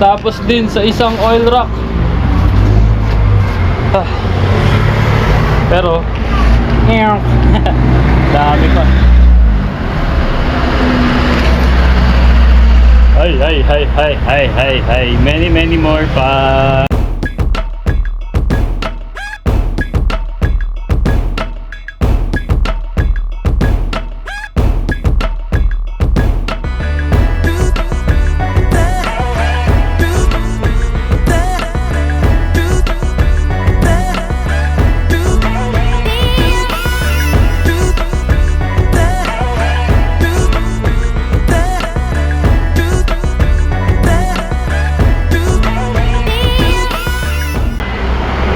Natapos din sa isang oil rock. Pero dami pa. Hay. Many more pa.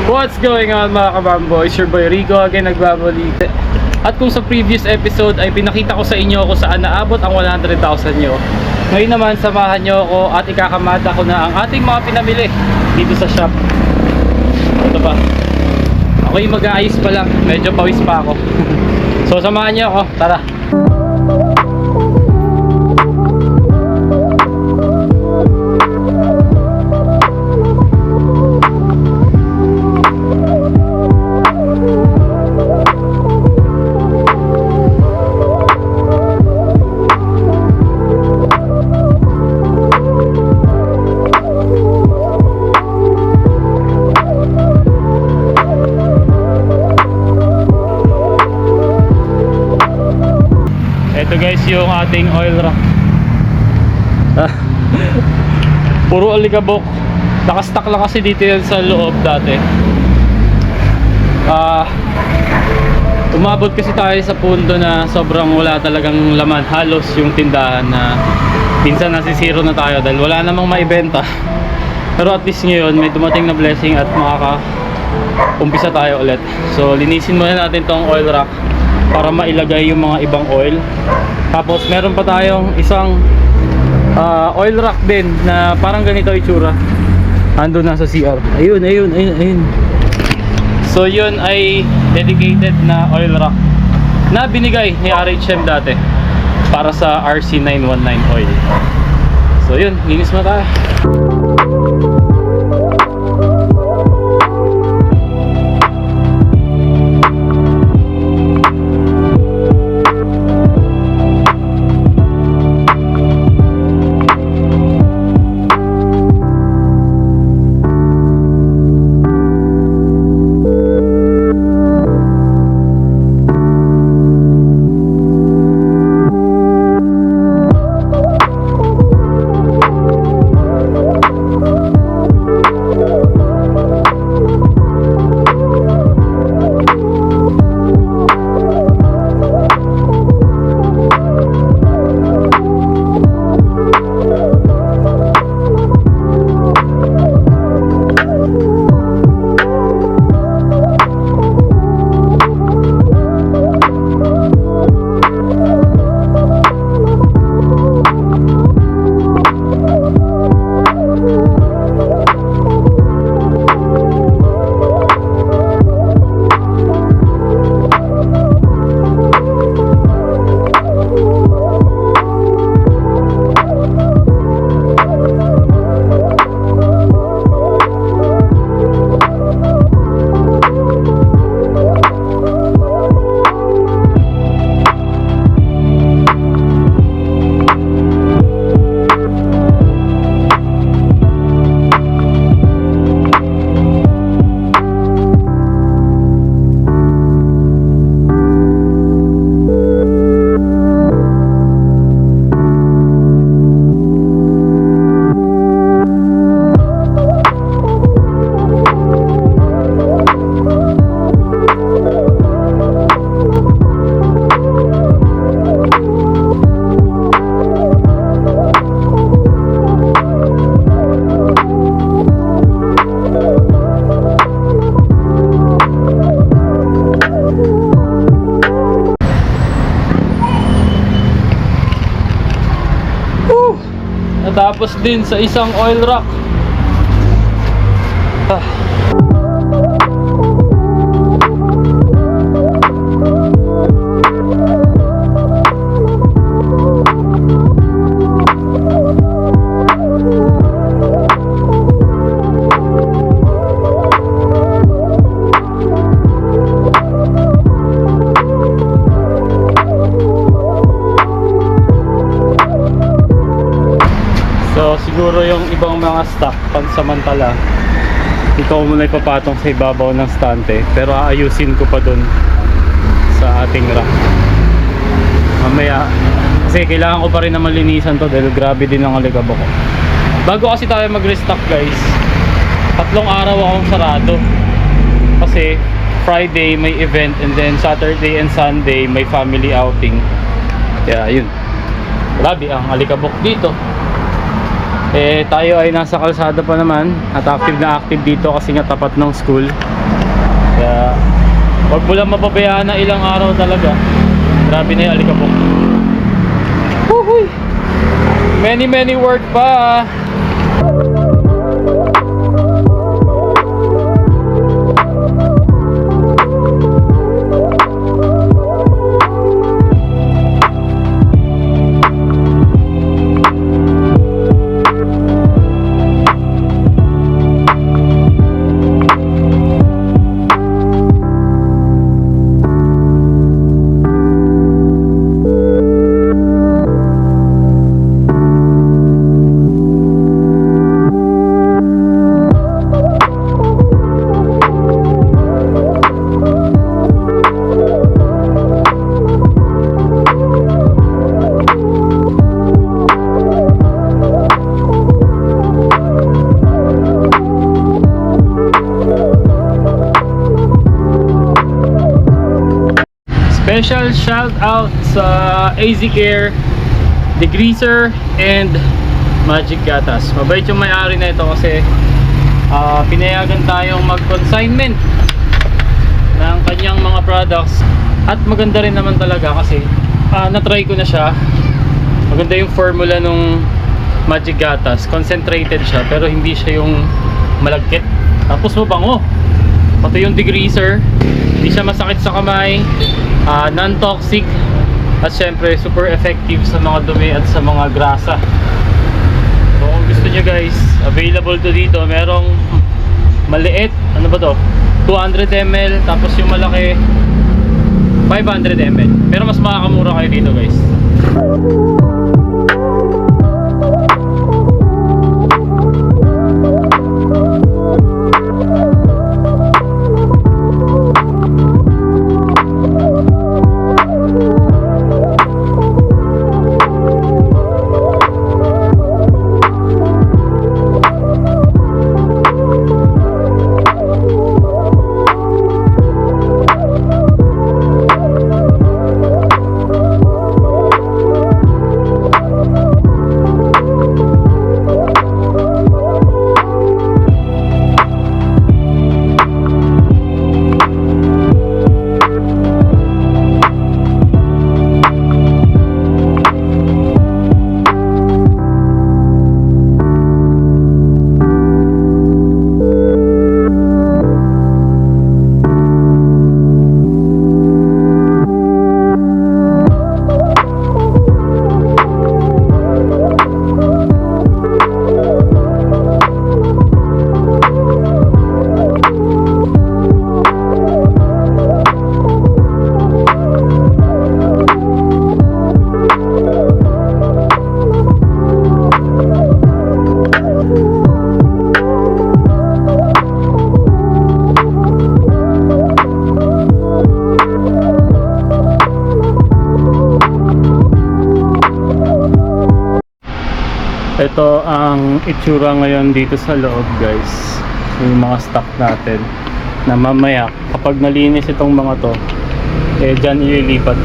What's going on mga kabambo? It's your boy Rico again, nagbabalik. At kung sa previous episode ay pinakita ko sa inyo kung saan naabot ang 100,000 nyo, ngayon naman samahan nyo ako at ikakamata ko na ang ating mga pinamili dito sa shop. Ito pa, ako yung mag-aayos pa lang, medyo pawis pa ako. So samahan nyo ako, tara. Ito guys yung ating oil rock. Puro alikabok. Nakastock lang kasi dito yan sa loob dati. Umabot kasi tayo sa punto na sobrang wala talagang laman. Halos yung tindahan na minsan nasisiro na tayo dahil wala namang maibenta. Pero at least ngayon may dumating na blessing at makaka-umpisa tayo ulit. So linisin muna natin tong oil rock para mailagay yung mga ibang oil. Tapos meron pa tayong isang oil rock din na parang ganito itsura. Ando na sa CR. Ayun. So yun ay dedicated na oil rock na binigay ni RHM dati para sa RC919 oil. So yun, linis mo tayo. Natapos din sa isang oil rock. siguro yung ibang mga stock pansamantala ikaw muna ipapatong sa ibabaw ng stante, pero aayusin ko pa dun sa ating rack mamaya, kasi kailangan ko pa rin na malinisan to dahil grabe din ang alikabok ko. Bago kasi tayo mag-restock guys, 3 araw akong sarado kasi Friday may event and then Saturday and Sunday may family outing. Kaya yun, grabe ang alikabok dito. Eh tayo ay nasa kalsada pa naman at active na active dito kasi nga tapat ng school. Kaya wag mo lang mapabayaan na ilang araw talaga. Grabe na yung alikabok. Woohoo! Many work pa. Special shout out sa AZ Care, Degreaser, and Magic Gatas. Mabait yung may-ari na ito kasi pinayagan tayong mag-consignment ng kanyang mga products. At maganda rin naman talaga kasi na-try ko na siya. Maganda yung formula nung Magic Gatas. Concentrated siya pero hindi siya yung malagkit. Tapos mabango. Pati yung Degreaser, hindi siya masakit sa kamay. Non-toxic at syempre super effective sa mga dumi at sa mga grasa. So kung gusto nyo guys, available to dito. Merong maliit, ano ba to? 200 ml, tapos yung malaki 500 ml. Pero mas makakamura kayo dito guys. Ito ang itsura ngayon dito sa loob guys, yung mga stock natin na mamaya kapag nalinis itong mga to eh dyan ililipat.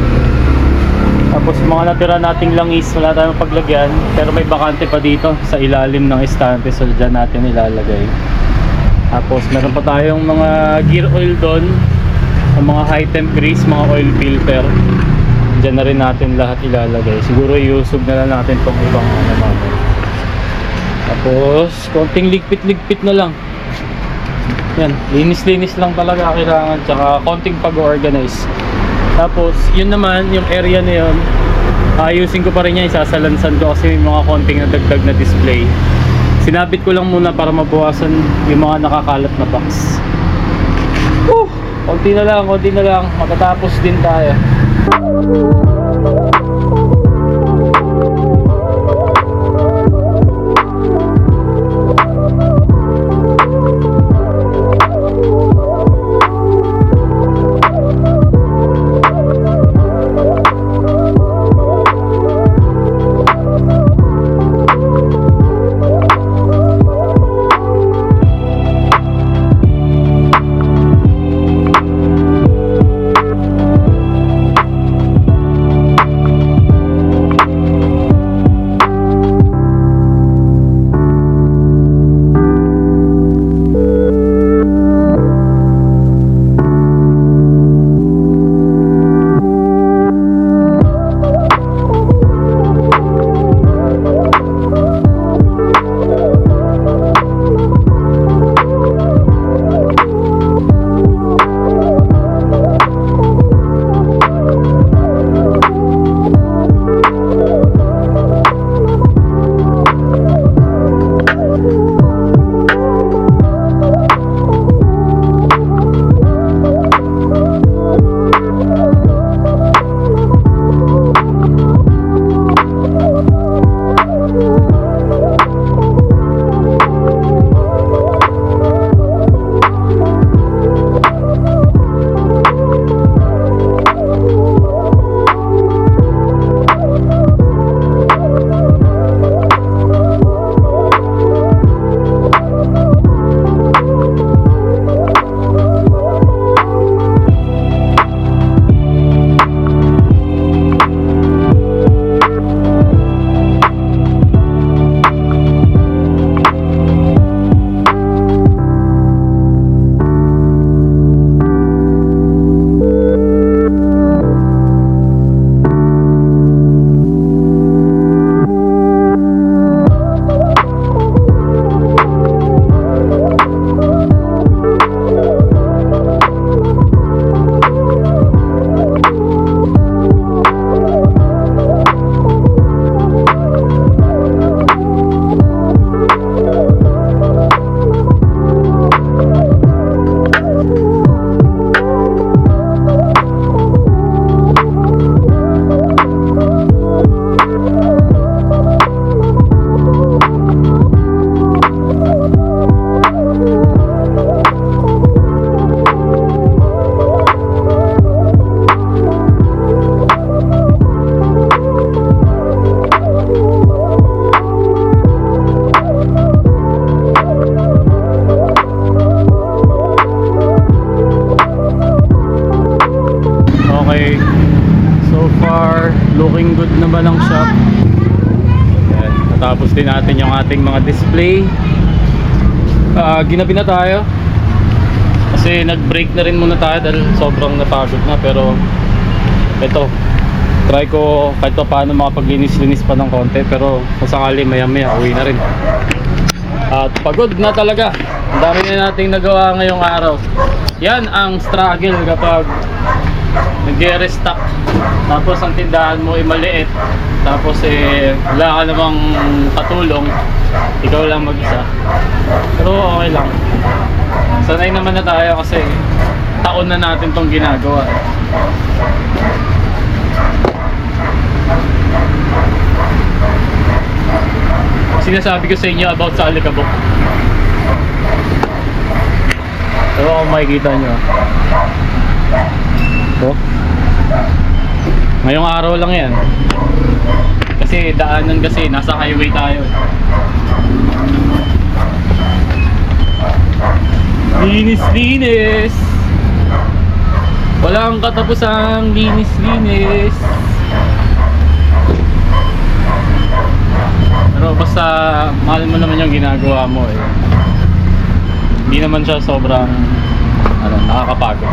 Tapos mga natira nating langis wala tayong paglagyan pero may bakante pa dito sa ilalim ng estante, so dyan natin ilalagay. Tapos meron pa tayong mga gear oil doon, ang mga high temp grease, mga oil filter, dyan na rin natin lahat ilalagay. Siguro iusog na lang natin itong ibang ano natin. Tapos konting ligpit-ligpit na lang. Yan, linis-linis lang talaga kailangan, tsaka konting pag-organize. Tapos yun naman, yung area na yun, ayusin ko pa rin yan, isasalansan ko kasi may mga konting nadagdag na display. Sinabit ko lang muna para mabawasan yung mga nakakalat na box. Konti na lang, matatapos din tayo. pagod na ba ng shop? Ayan, natapos din natin yung ating mga display. Ginabi na tayo kasi nag-break na rin muna tayo dahil sobrang napagod na. Pero ito, try ko kahit pa paano makapaglinis-linis pa ng konti. Pero kung sakali maya maya uwi na rin. At pagod na talaga. Ang dami na nating nagawa ngayong araw. Yan ang struggle kapag nag-restock. Tapos ang tindahan mo ay maliit. Tapos wala ka namang katulong. Ikaw lang mag-isa. Pero okay lang. Sanay naman na tayo kasi taon na natin tong ginagawa. Sinasabi ko sa inyo about sa alikabok. Pero kung makikita nyo, ito, ngayong araw lang yan kasi daanan, kasi nasa highway tayo. Linis-linis, walang katapusang linis-linis. Pero basta mahal mo naman yung ginagawa mo eh. Hindi naman siya sobrang nakakapagod.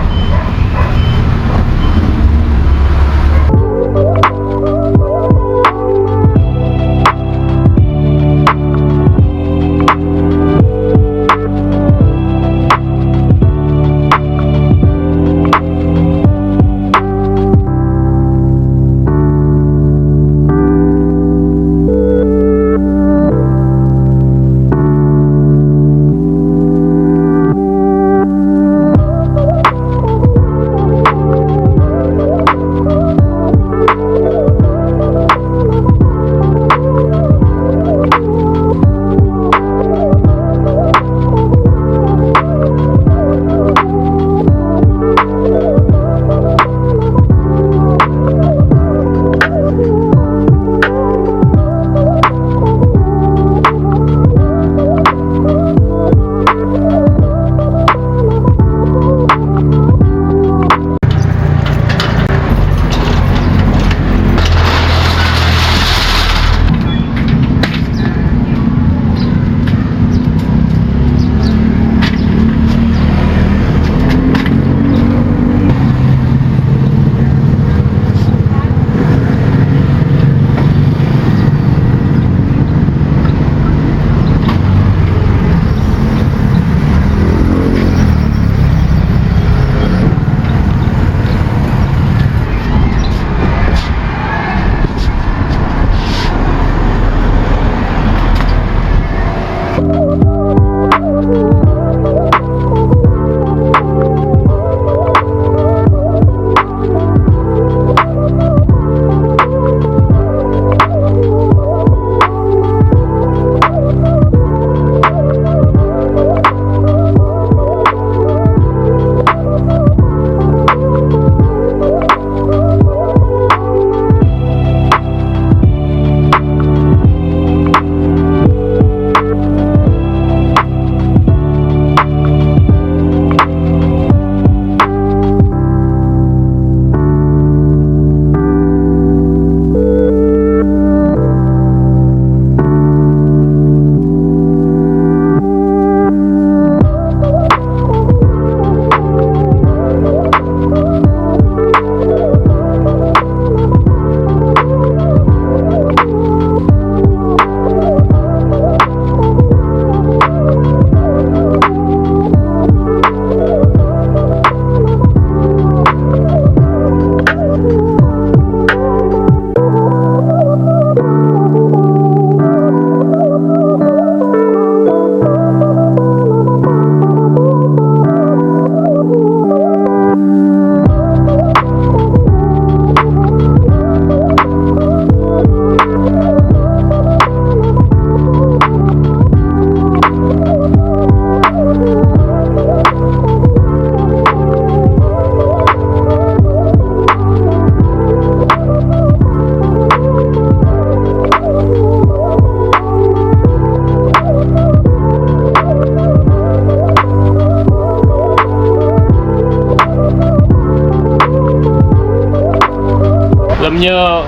Alam nyo,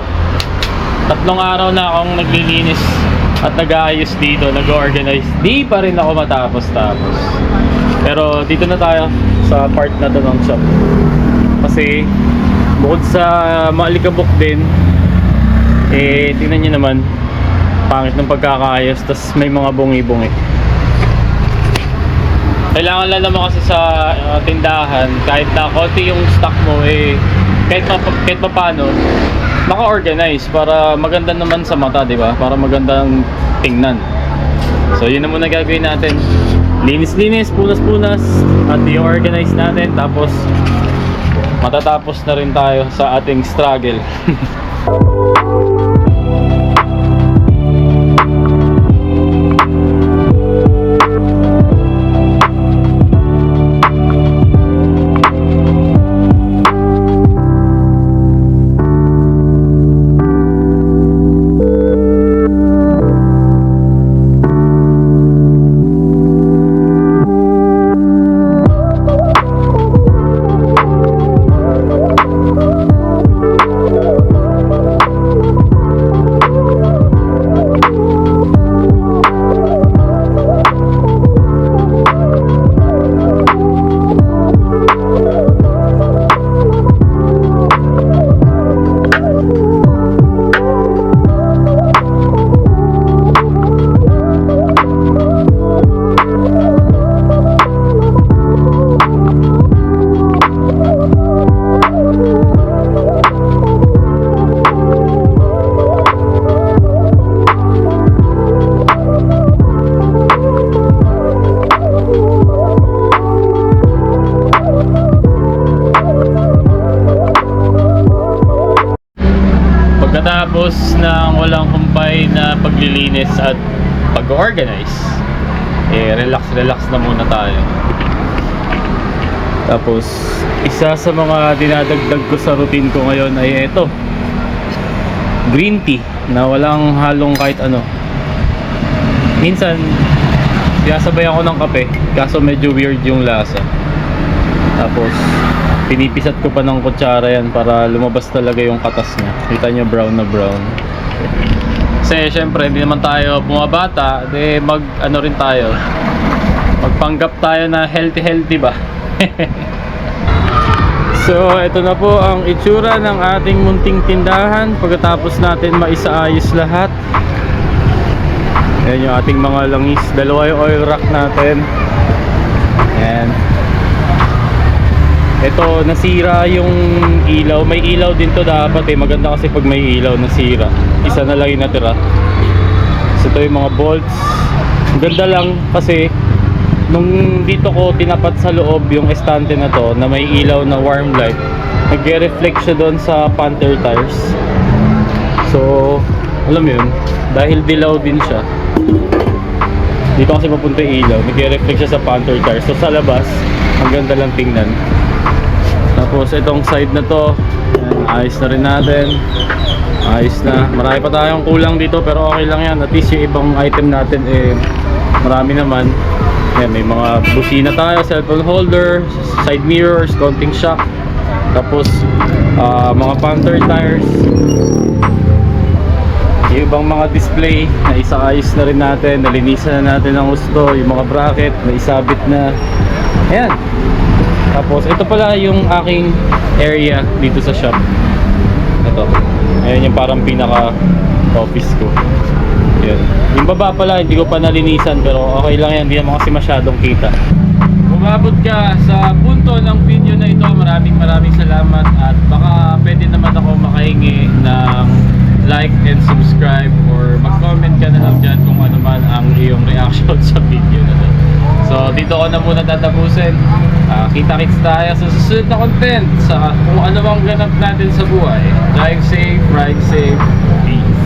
3 araw na akong naglilinis at nag-aayos dito, nag-organize. Di pa rin ako matapos-tapos. Pero dito na tayo sa part na to ng shop. Kasi bukod sa maalikabok din, eh tingnan nyo naman, pangit ng pagkakaayos, tas may mga bungi-bungi. Kailangan lang naman kasi sa tindahan, kahit na konti yung stock mo, eh kahit pa paano maka-organize para maganda naman sa mata, di ba? Para magandang tingnan. So yun na muna gagawin natin. Linis-linis, punas-punas, at i-organize natin, tapos matatapos na rin tayo sa ating struggle. Pagkatapos ng walang humpay na paglilinis at pag-organize, eh relax na muna tayo. Tapos isa sa mga dinadagdag ko sa routine ko ngayon ay ito, green tea na walang halong kahit ano. Minsan sinasabay ako ng kape, kaso medyo weird yung lasa. Tapos pinipisat ko pa ng kutsara yan para lumabas talaga yung katas niya. Kita nyo, brown na brown. Kasi syempre hindi naman tayo bumabata, mag ano rin tayo, magpanggap tayo na healthy ba. So ito na po ang itsura ng ating munting tindahan pagkatapos natin maisaayos lahat. Ayan yung ating mga langis, dalawa yung oil rack natin. Ayan. Ito, nasira yung ilaw. May ilaw din to dapat eh. Maganda kasi pag may ilaw, nasira. Isa na lang yung natira. So ito yung mga bolts. Ganda lang kasi nung dito ko tinapat sa loob yung estante na to na may ilaw na warm light, nagre-reflect siya doon sa Panther tires. So alam mo yun, dahil dilaw din siya, dito kasi mapunta yung ilaw, nagre-reflect siya sa Panther tires. So sa labas, ang ganda lang tingnan. Tapos itong side na to, yan, ayos na rin natin. Ayos na. Marami pa tayong kulang dito pero okay lang yan. At least yung ibang item natin eh marami naman. Yan, may mga busina tayo, cellphone holder, side mirrors, konting shock. Tapos mga Panther tires. Yung ibang mga display na isaayos na rin natin. Nalinisan na natin ang gusto. Yung mga bracket na isabit na. Ayan. Tapos ito pala yung aking area dito sa shop. Ito. Ayan yung parang pinaka office ko. Ayan. Yung baba pala hindi ko pa nalinisan pero okay lang yan, hindi naman kasi masyadong kita. Umabot ka sa punto ng video na ito, maraming salamat. At baka pwede naman ako makahingi ng like and subscribe or mag-comment ka na lang dyan kung ano man ang iyong reaction sa video na to. So dito ko na muna tatapusin. Kita-kits tayo sa susunod na content sa kung ano bang ganap natin sa buhay. Drive safe, ride safe, peace.